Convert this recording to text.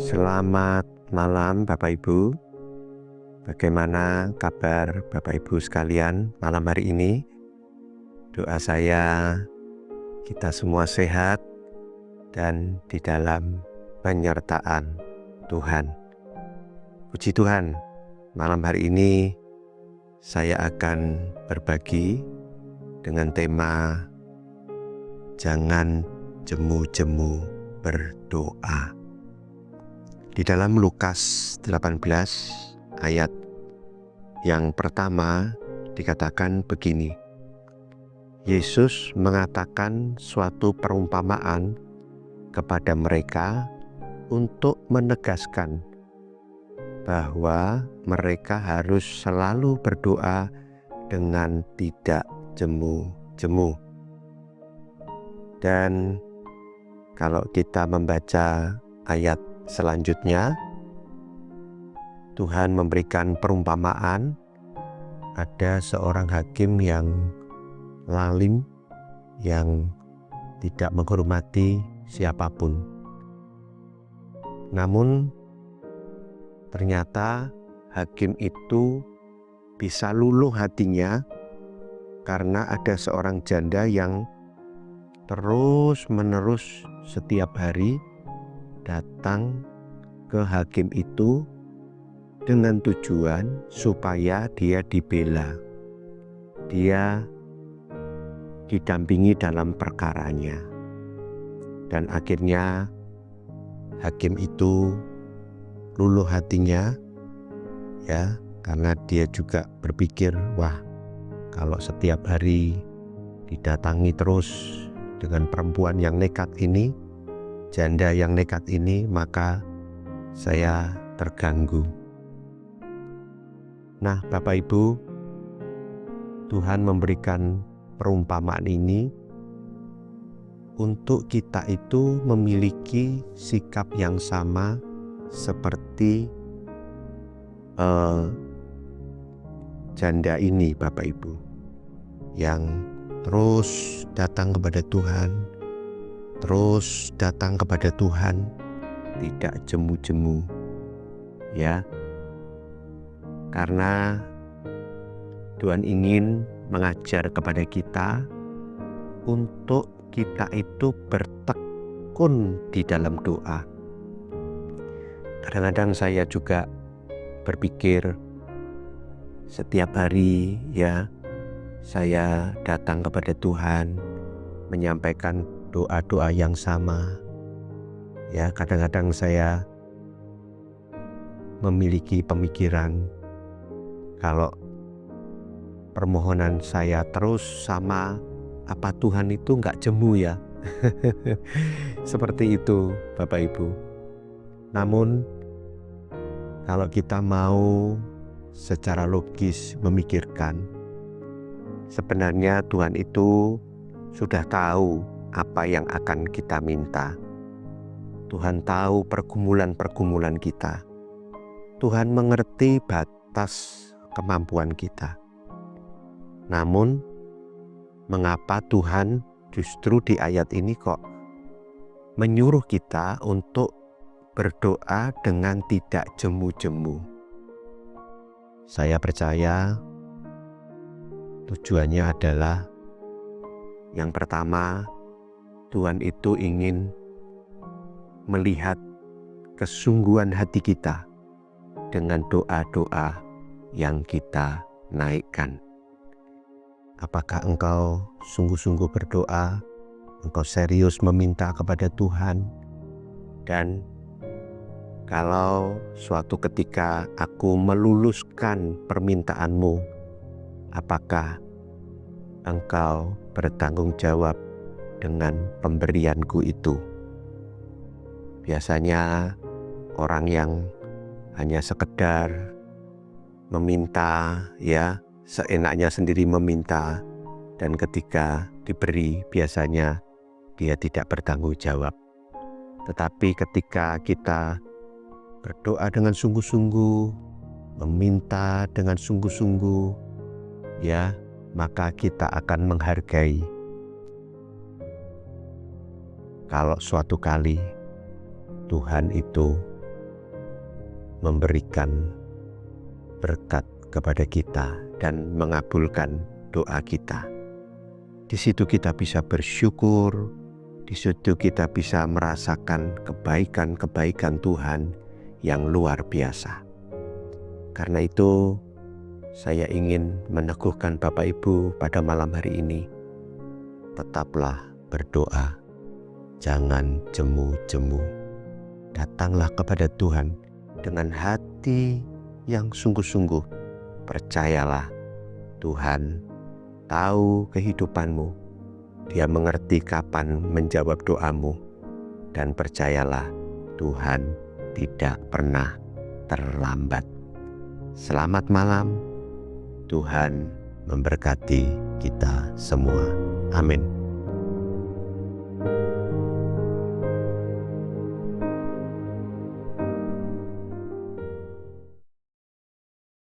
Selamat malam Bapak Ibu. Bagaimana kabar Bapak Ibu sekalian malam hari ini? Doa saya kita semua sehat dan di dalam penyertaan Tuhan. Puji Tuhan, malam hari ini saya akan berbagi dengan tema Jangan jemu-jemu berdoa. Di dalam Lukas 18 ayat yang pertama dikatakan begini. Yesus mengatakan suatu perumpamaan kepada mereka untuk menegaskan bahwa mereka harus selalu berdoa dengan tidak jemu-jemu. Dan kalau kita membaca ayat selanjutnya, Tuhan memberikan perumpamaan. Ada seorang hakim yang lalim, yang tidak menghormati siapapun. Namun ternyata hakim itu bisa luluh hatinya karena ada seorang janda yang terus-menerus setiap hari datang ke hakim itu dengan tujuan supaya dia dibela, dia didampingi dalam perkaranya. Dan akhirnya hakim itu luluh hatinya, ya, karena dia juga berpikir, wah, kalau setiap hari didatangi terus dengan perempuan yang nekat ini, janda yang nekat ini, maka saya terganggu. Nah, Bapak Ibu, Tuhan memberikan perumpamaan ini untuk kita itu memiliki sikap yang sama seperti janda ini, Bapak Ibu, yang terus datang kepada Tuhan, terus datang kepada Tuhan, tidak jemu-jemu, ya. Karena Tuhan ingin mengajar kepada kita untuk kita itu bertekun di dalam doa. Kadang-kadang saya juga berpikir setiap hari, ya, saya datang kepada Tuhan menyampaikan doa-doa yang sama. Ya, kadang-kadang saya memiliki pemikiran kalau permohonan saya terus sama, apa Tuhan itu nggak jemu ya? Seperti itu Bapak Ibu. Namun kalau kita mau secara logis memikirkan, sebenarnya Tuhan itu sudah tahu apa yang akan kita minta. Tuhan tahu pergumulan-pergumulan kita. Tuhan mengerti batas kemampuan kita. Namun, mengapa Tuhan justru di ayat ini kok menyuruh kita untuk berdoa dengan tidak jemu-jemu? Saya percaya tujuannya adalah yang pertama, Tuhan itu ingin melihat kesungguhan hati kita dengan doa-doa yang kita naikkan. Apakah engkau sungguh-sungguh berdoa, engkau serius meminta kepada Tuhan? Dan kalau suatu ketika aku meluluskan permintaanmu, apakah engkau bertanggung jawab dengan pemberianku itu? Biasanya orang yang hanya sekedar meminta, ya, seenaknya sendiri meminta, dan ketika diberi biasanya dia tidak bertanggung jawab. Tetapi ketika kita berdoa dengan sungguh-sungguh, meminta dengan sungguh-sungguh, ya, maka kita akan menghargai kalau suatu kali Tuhan itu memberikan berkat kepada kita dan mengabulkan doa kita. Di situ kita bisa bersyukur, di situ kita bisa merasakan kebaikan-kebaikan Tuhan yang luar biasa. Karena itu saya ingin meneguhkan Bapak Ibu pada malam hari ini, tetaplah berdoa, jangan jemu-jemu. Datanglah kepada Tuhan dengan hati yang sungguh-sungguh. Percayalah, Tuhan tahu kehidupanmu. Dia mengerti kapan menjawab doamu. Dan percayalah, Tuhan tidak pernah terlambat. Selamat malam. Tuhan memberkati kita semua. Amin.